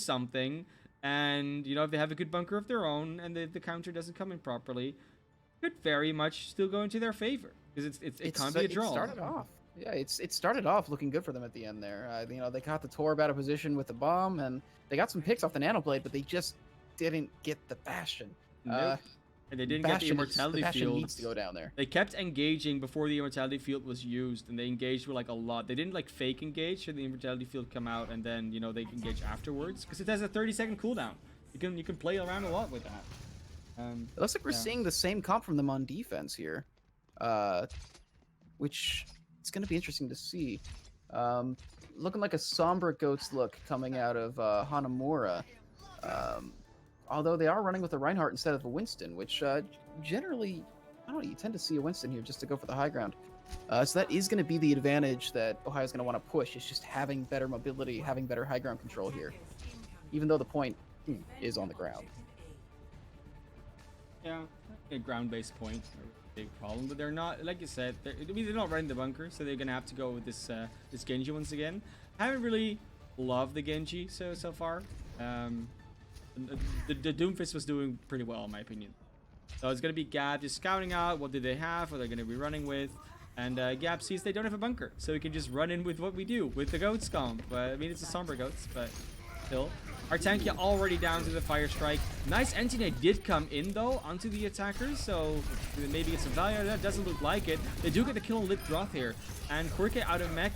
something, and if they have a good bunker of their own, and the counter doesn't come in properly, could very much still go into their favor because it can't be a draw. It started off. Yeah, it started off looking good for them at the end there. They got the Torb out of position with the bomb, and they got some picks off the Nanoblade, but they just didn't get the Bastion. Nope. And they didn't get the Immortality Field. Needs to go down there. They kept engaging before the Immortality Field was used, and they engaged with like a lot. They didn't like fake engage, so the Immortality Field come out, and then they engage afterwards because it has a 30-second cooldown. You can play around a lot with that. It looks like we're seeing the same comp from them on defense here, which it's going to be interesting to see. Looking like a Sombra Goats look coming out of Hanamura. Although they are running with a Reinhardt instead of a Winston, which generally, I don't know, you tend to see a Winston here just to go for the high ground. So that is going to be the advantage that Ohio's going to want to push, is just having better mobility, having better high ground control here. Even though the point is on the ground. Yeah, a ground-based point, a big problem, but they're not, like you said, they're not running the bunker, so they're going to have to go with this Genji once again. I haven't really loved the Genji so far. The Doomfist was doing pretty well, in my opinion. So it's going to be Gab just scouting out what do they have, what they're going to be running with. And Gab sees they don't have a bunker, so he can just run in with what we do, with the Goats comp. I mean, it's a Sombra Goats, but still. Artankia already down to the Fire Strike. Nice Anti-Nade did come in, though, onto the attackers, so maybe get some value out of that. Doesn't look like it. They do get the kill on Lit Groth here. And Quirke out of mech,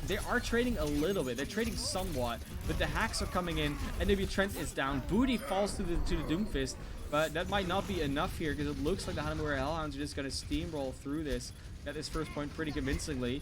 they are trading a little bit. They're trading somewhat, but the hacks are coming in, and maybe Trent is down. Booty falls to the Doomfist, but that might not be enough here, because it looks like the Hanamura Hellhounds are just going to steamroll through this. Got this first point pretty convincingly.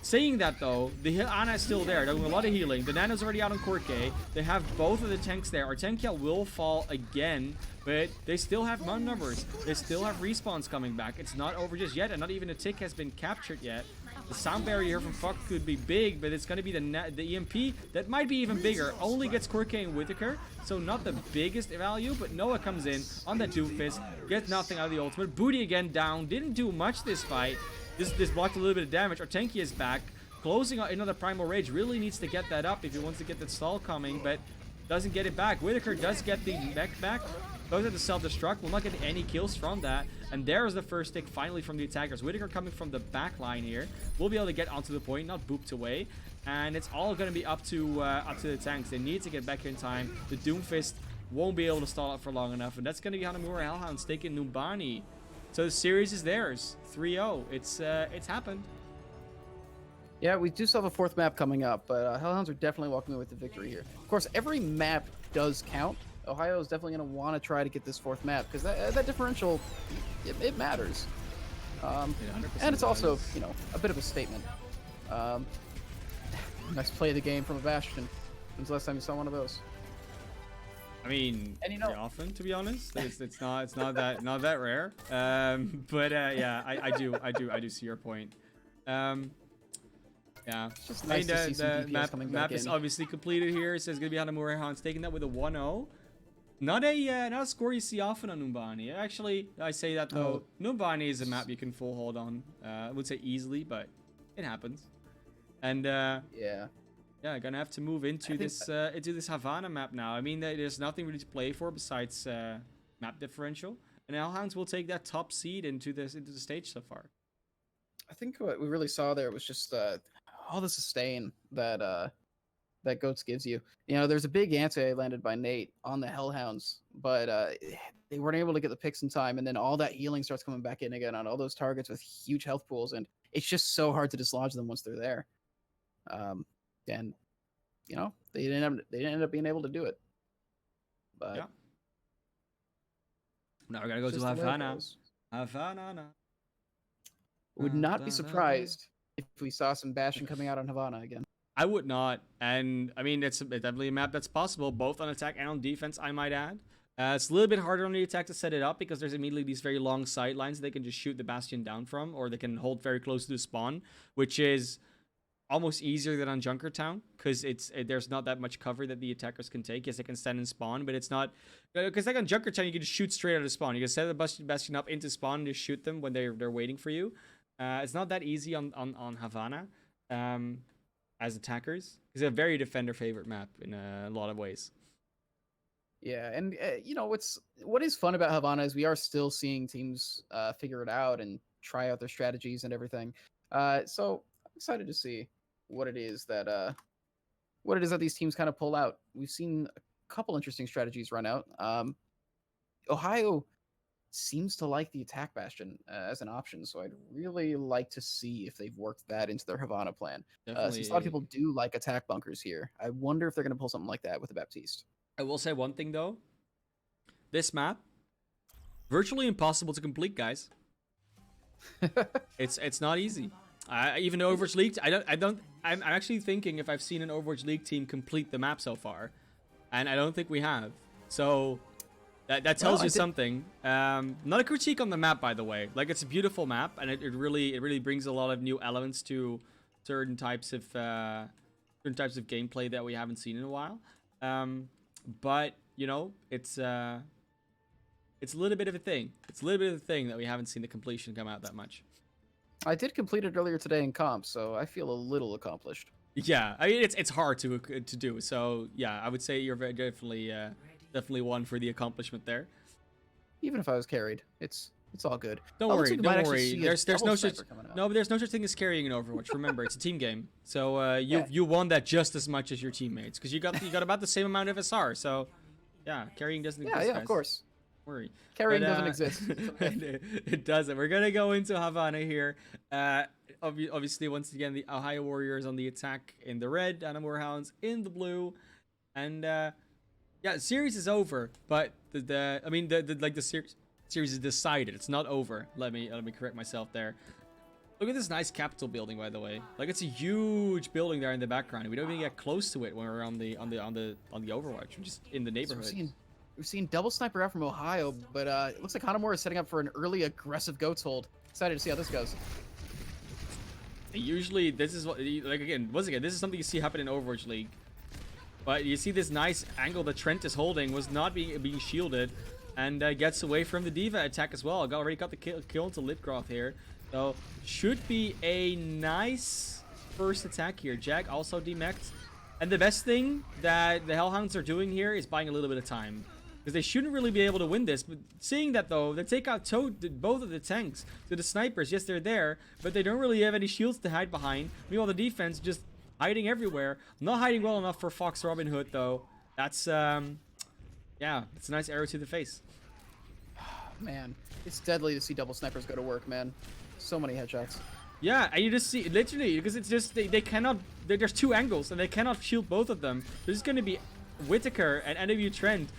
Saying that, though, the Ana is still there, doing a lot of healing. The Nano's already out on Quirke. They have both of the tanks there. Artankia will fall again, but they still have mon numbers. They still have respawns coming back. It's not over just yet, and not even a tick has been captured yet. The sound barrier here from Fuck could be big, but it's going to be the EMP that might be even bigger. Only gets Quirke and Whitaker, so not the biggest value, but Noah comes in on that Doomfist, gets nothing out of the ultimate. Booty again down, didn't do much this fight. This blocked a little bit of damage. Artankia is back, closing out another Primal Rage. Really needs to get that up if he wants to get that stall coming, but doesn't get it back. Whitaker does get the mech back. Goes into self-destruct. Will not get any kills from that. And there is the first stick finally from the attackers. Whitaker coming from the back line here. We'll be able to get onto the point, not booped away. And it's all going to be up to the tanks. They need to get back in time. The Doomfist won't be able to stall out for long enough. And that's going to be Hanamura Hellhounds taking Numbani. So the series is theirs. 3-0. It's happened. Yeah, we do still have a fourth map coming up, but Hellhounds are definitely walking away with the victory here. Of course, every map does count. Ohio is definitely going to want to try to get this fourth map, because that differential, it matters. And it's also, a bit of a statement. Nice play of the game from a Bastion. When's the last time you saw one of those? I mean, pretty often, to be honest. It's not that rare. Yeah, I do see your point. Yeah, it's just nice to see some DPS coming back map is obviously completed here. It says it's gonna be Hanamura Hellhounds taking that with a 1-0. Not a score you see often on Numbani. Actually, I say that though. Numbani is a map you can full hold on. I would say easily, but it happens. And yeah, gonna have to move into this Havana map now. I mean, there's nothing really to play for besides map differential. And Hellhounds will take that top seed into the stage so far. I think what we really saw there was just all the sustain that that Goats gives you. There's a big anti landed by Nate on the Hellhounds, but they weren't able to get the picks in time, and then all that healing starts coming back in again on all those targets with huge health pools, and it's just so hard to dislodge them once they're there. And they didn't end up being able to do it. But yeah. Now we're gonna go to Havana. Havana. Would not be surprised if we saw some Bastion coming out on Havana again. I would not, and I mean it's definitely a map that's possible, both on attack and on defense. I might add. It's a little bit harder on the attack to set it up because there's immediately these very long sidelines they can just shoot the Bastion down from, or they can hold very close to the spawn, which is almost easier than on Junkertown because there's not that much cover that the attackers can take. Yes, they can stand and spawn, but it's not because like on Junkertown you can just shoot straight out of spawn. You can set the Bastion up into spawn and just shoot them when they're waiting for you. It's not that easy on Havana as attackers. It's a very defender favorite map in a lot of ways. Yeah, and you know what is fun about Havana is we are still seeing teams figure it out and try out their strategies and everything. So I'm excited to see what it is that these teams kind of pull out. We've seen a couple interesting strategies run out. Ohio seems to like the attack bastion as an option, so I'd really like to see if they've worked that into their Havana plan. Since a lot of Definitely. people do like attack bunkers here, I wonder if they're going to pull something like that with the Baptiste. I will say one thing though. This map, virtually impossible to complete, guys. It's not easy. Even Overwatch League, I'm actually thinking if I've seen an Overwatch League team complete the map so far, and I don't think we have. So that tells you something. Not a critique on the map, by the way. Like, it's a beautiful map, and it really brings a lot of new elements to certain types of gameplay that we haven't seen in a while. But you know, it's a little bit of a thing. It's a little bit of a thing that we haven't seen the completion come out that much. I did complete it earlier today in comp, so I feel a little accomplished. Yeah, I mean it's hard to do. So yeah, I would say you're very definitely one for the accomplishment there. Even if I was carried, it's all good. Don't worry, don't worry. There's no such but there's no such thing as carrying in Overwatch. Remember, it's a team game. So you won that just as much as your teammates because you got about the same amount of SR. So yeah, carrying doesn't exist. Yeah, guys. of course. Don't worry. Carrying doesn't exist. It doesn't. We're gonna go into Havana here. Obviously, once again, the Ohio Warriors on the attack in the red, Hanamura Hounds in the blue, and yeah, the series is over. But the series is decided. It's not over. Let me correct myself there. Look at this nice Capitol building, by the way. Like, it's a huge building there in the background. We don't even get close to it when we're on the Overwatch. We're just in the neighborhood. So we've seen double sniper out from Ohio, but it looks like Hanamura is setting up for an early aggressive goats hold. Excited to see how this goes. Usually, this is what, like, once again, this is something you see happen in Overwatch League. But you see this nice angle that Trent is holding was not being shielded, and gets away from the Diva attack as well. Already got the kill into Litgroth here. So, should be a nice first attack here. Jack also demeched. And the best thing that the Hellhounds are doing here is buying a little bit of time. Because they shouldn't really be able to win this. But seeing that, though, they take out both of the tanks. So the snipers, yes, they're there, but they don't really have any shields to hide behind. Meanwhile, the defense just hiding everywhere. Not hiding well enough for Fox Robin Hood, though. That's, yeah, it's a nice arrow to the face. Man, it's deadly to see double snipers go to work, man. So many headshots. Yeah, and you just see, literally, because it's just, they cannot, there's two angles, and they cannot shield both of them. There's going to be Whitaker and NW Trent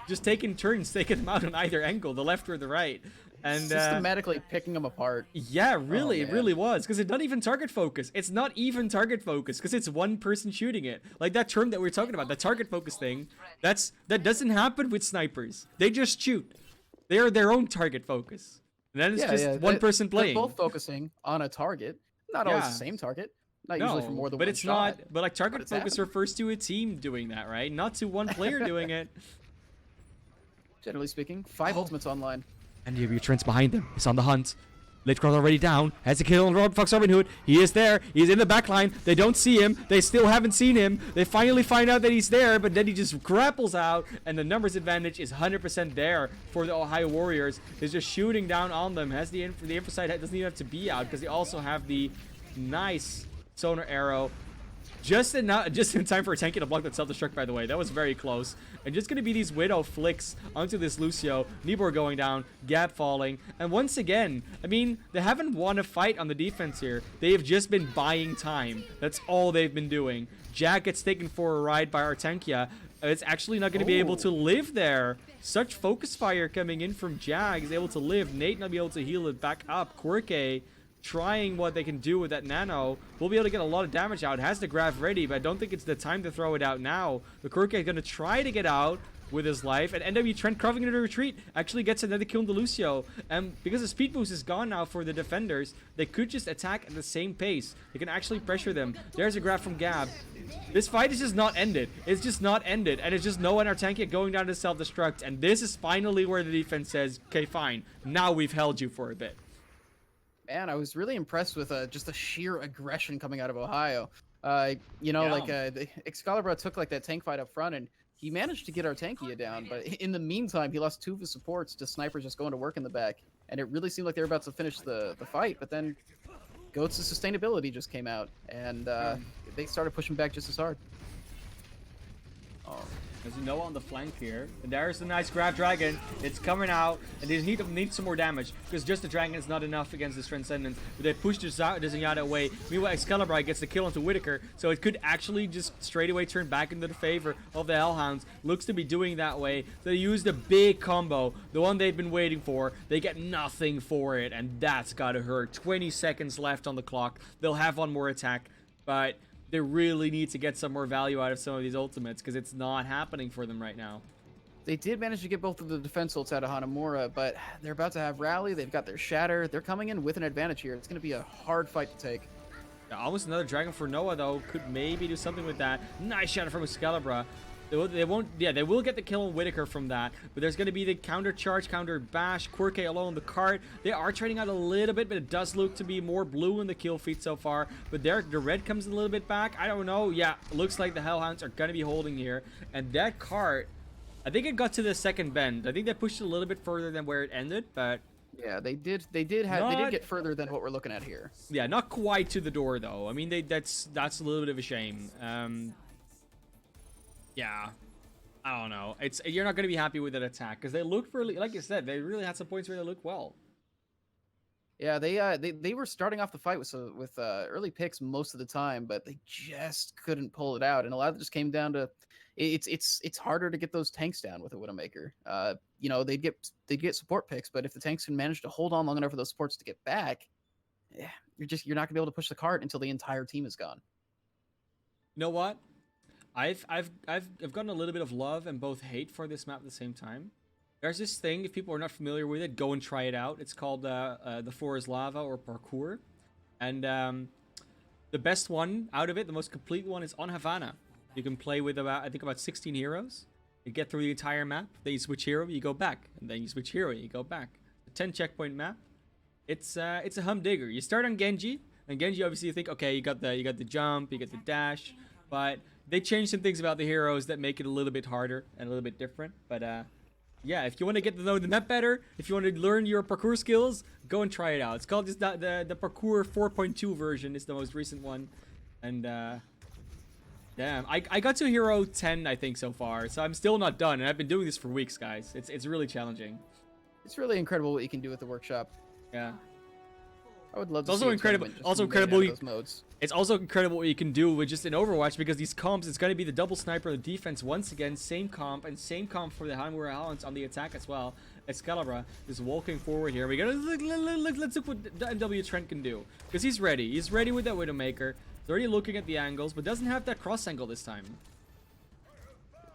just taking turns, taking them out on either angle, the left or the right. And systematically picking them apart. Yeah, really, it really was. Because it's not even target focus. It's not even target focus, because it's one person shooting it. Like that term that we were talking about, the target focus thing, that doesn't happen with snipers. They just shoot. They are their own target focus. And then it's just one person playing. They're both focusing on a target. Not always the same target. Not usually for more than one shot. But like target focus refers to a team doing that, right? Not to one player doing it. Generally speaking, 5 ultimates online. And you have your Trent's behind them. He's on the hunt. Litcroft already down. Has a kill on Fox Robin Hood. He is there. He's in the back line. They don't see him. They still haven't seen him. They finally find out that he's there, but then he just grapples out, and the numbers advantage is 100% there for the Ohio Warriors. He's just shooting down on them. Has the info side doesn't even have to be out because they also have the nice sonar arrow. Just in time for Tanky to block that self-destruct, by the way. That was very close. And just going to be these Widow flicks onto this Lucio. Nibor going down. Gap falling. And once again, I mean, they haven't won a fight on the defense here. They have just been buying time. That's all they've been doing. Jack gets taken for a ride by Artankia. It's actually not going to be able to live there. Such focus fire coming in from Jag. He's able to live. Nate not be able to heal it back up. Quirke trying what they can do with that nano. We'll be able to get a lot of damage out. Has the graph ready, but I don't think it's the time to throw it out now. The Quirke is going to try to get out with his life, and NW Trent covering into retreat actually gets another kill on the Lucio. And because the speed boost is gone now for the defenders, they could just attack at the same pace. They can actually pressure them. There's a graph from Gab. This fight is just not ended. It's just not ended, and it's just no one Artankia going down to self-destruct, and this is finally where the defense says, okay, fine, now we've held you for a bit. Man, I was really impressed with just the sheer aggression coming out of Ohio. You know, like the Excalibur took like that tank fight up front, and he managed to get Artankia down, but in the meantime, he lost 2 of his supports to snipers just going to work in the back, and it really seemed like they were about to finish the fight. But then Goats' sustainability just came out, and they started pushing back just as hard. Oh, as you know, on the flank here, and there's a nice grab dragon. It's coming out, and they need some more damage because just the dragon is not enough against this Transcendence. But they pushed this Zenyatta away. Meanwhile, Excalibur gets the kill onto Whitaker, so it could actually just straight away turn back into the favor of the Hellhounds. Looks to be doing that way. They use the big combo, the one they've been waiting for. They get nothing for it, and that's gotta hurt. 20 seconds left on the clock. They'll have one more attack, but they really need to get some more value out of some of these ultimates because it's not happening for them right now. They did manage to get both of the defense ults out of Hanamura, but they're about to have Rally. They've got their Shatter. They're coming in with an advantage here. It's going to be a hard fight to take. Yeah, almost another Dragon for Noah, though. Could maybe do something with that. Nice Shatter from Excalibur. They won't. Yeah, they will get the kill on Whitaker from that, but there's going to be the counter charge, counter bash. Quirke alone, the cart. They are trading out a little bit, but it does look to be more blue in the kill feed so far. But there, the red comes a little bit back. I don't know. Yeah, looks like the Hellhounds are going to be holding here, and that cart, I think it got to the second bend. I think they pushed it a little bit further than where it ended, but yeah, they did get further than what we're looking at here. Yeah, not quite to the door though. I mean, that's a little bit of a shame. Yeah, I don't know. You're not going to be happy with that attack because they looked really, like you said, they really had some points where they looked well. Yeah, they were starting off the fight with early picks most of the time, but they just couldn't pull it out, and a lot of it just came down to it's harder to get those tanks down with a Widowmaker. You know, they'd get support picks, but if the tanks can manage to hold on long enough for those supports to get back, you're not gonna be able to push the cart until the entire team is gone. You know what? I've gotten a little bit of love and both hate for this map at the same time. There's this thing, if people are not familiar with it, go and try it out. It's called the floor is lava or parkour, and the best one out of it, the most complete one, is on Havana. You can play with about 16 heroes. You get through the entire map. Then you switch hero, you go back, and then you switch hero, you go back. A 10 checkpoint map. It's a humdinger. You start on Genji, and Genji obviously you think, okay, you got the jump, you got the dash, but they changed some things about the heroes that make it a little bit harder and a little bit different. But yeah, if you want to get to know the map better, if you want to learn your parkour skills, go and try it out. It's called just the parkour 4.2 version is the most recent one, and damn, I got to hero 10 I think so far, so I'm still not done, and I've been doing this for weeks, guys. It's really challenging. It's really incredible what you can do with the workshop. Yeah. I would love to see incredible. It's also incredible what you can do with just an Overwatch, because these comps, it's going to be the double sniper on the defense once again, same comp, and same comp for the Hanamura Hellhounds on the attack as well. Excalibur is walking forward here. We gotta let's look what NW Trent can do, because he's ready. He's ready with that Widowmaker. He's already looking at the angles, but doesn't have that cross angle this time.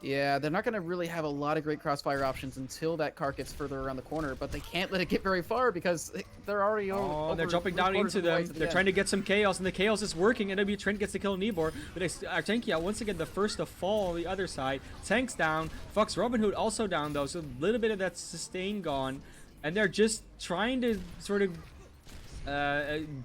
Yeah, they're not going to really have a lot of great crossfire options until that cart gets further around the corner, but they can't let it get very far because they're already over. They're jumping down into them. They're trying to get some chaos, and the chaos is working. NW Trent gets to kill Nibor, but Artankia once again the first to fall on the other side. Tank's down. Fox Robin Hood also down though, so a little bit of that sustain gone, and they're just trying to sort of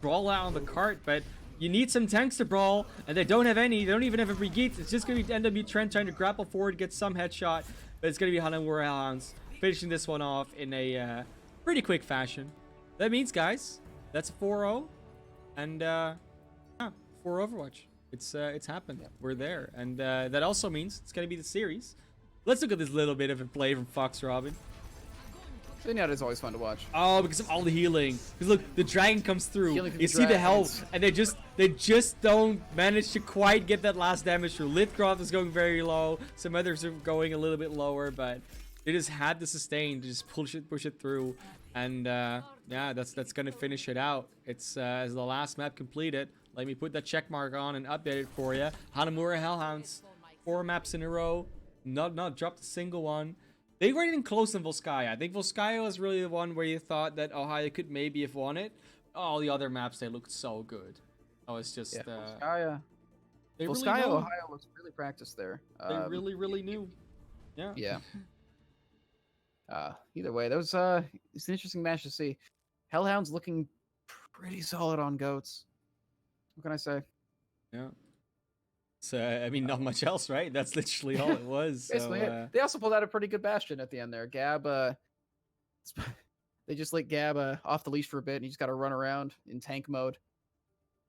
brawl out on the cart, but you need some tanks to brawl, and they don't have any. They don't even have a Brigitte. It's just going to be NW Trent trying to grapple forward, get some headshot, but it's going to be Hanamura Hellhounds finishing this one off in a pretty quick fashion. That means, guys, that's a 4-0, and 4 Overwatch. It's happened. Yeah. We're there, and that also means it's going to be the series. Let's look at this little bit of a play from Fox Robin. Zenyatta is always fun to watch. Oh, because of all the healing. Because look, the dragon comes through. You see the health, and they just don't manage to quite get that last damage through. Lithcroft is going very low. Some others are going a little bit lower, but they just had the sustain to just push it through. And yeah, that's gonna finish it out. It's as the last map completed. Let me put that check mark on and update it for you. Hanamura Hellhounds, 4 maps in a row. Not dropped a single one. They were getting close in Volskaya. I think Volskaya was really the one where you thought that Ohio could maybe have won it. All the other maps, they looked so good. Oh, it's just... Volskaya. Really Ohio looks really practiced there. They really knew. Yeah. Yeah. Either way, that was it's an interesting match to see. Hellhounds looking pretty solid on Goats. What can I say? Yeah. So I mean, not much else, right? That's literally all it was. Basically, So they also pulled out a pretty good Bastion at the end there. Gab, they just let Gab off the leash for a bit, and he just got to run around in tank mode,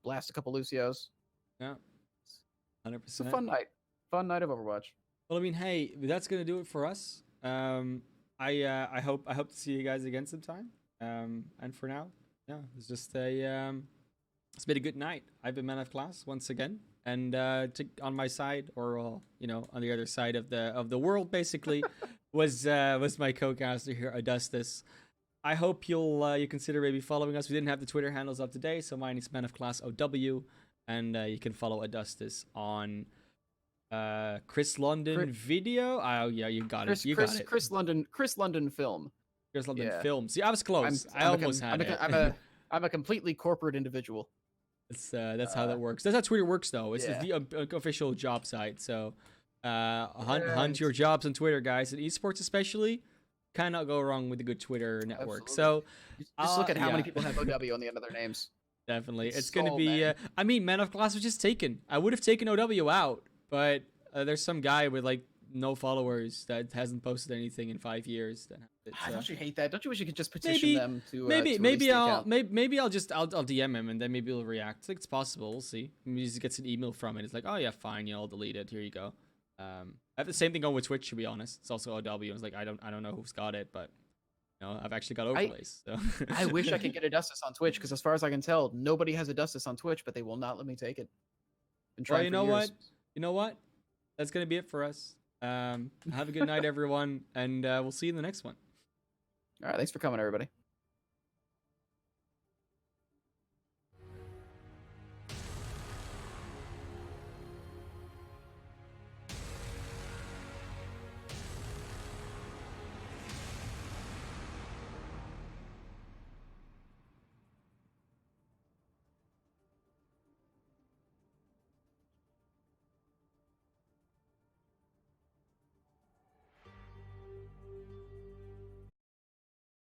blast a couple Lucios. yeah, 100%. It's a fun night of Overwatch. Well, I mean, hey, that's gonna do it for us. I hope to see you guys again sometime. And for now, yeah, it's just it's been a good night. I've been man of class once again, and on my side, or on the other side of the world, basically, was my co-caster here, Augustus. I hope you consider maybe following us. We didn't have the Twitter handles up today, so mine is man of class OW, and you can follow Augustus on Chris London video. Oh yeah, you got it. You got it. Chris London film. Chris London Yeah. film. See, I was close. I almost had it. I'm a completely corporate individual. That's how that works. That's how Twitter works, though. It's the official job site. So hunt your jobs on Twitter, guys. And esports especially cannot go wrong with a good Twitter network. Absolutely. So Just look at how many people have OW on the end of their names. Definitely, it's So going to be. I mean, man of class was just taken. I would have taken OW out, but there's some guy with like no followers that hasn't posted anything in 5 years. Don't you hate that? Don't you wish you could just petition them to maybe I'll I'll DM him and then maybe he'll react. It's like it's possible. We'll see. Maybe he just gets an email from it. It's like, oh yeah, fine, I'll delete it. Here you go. I have the same thing going with Twitch, to be honest. It's also OW. It's like I don't know who's got it, but I've actually got overlays. So. I wish I could get Augustus on Twitch, because as far as I can tell, nobody has Augustus on Twitch, but they will not let me take it. Well, you know what? That's gonna be it for us. Have a good night, everyone, and we'll see you in the next one. All right, thanks for coming, everybody.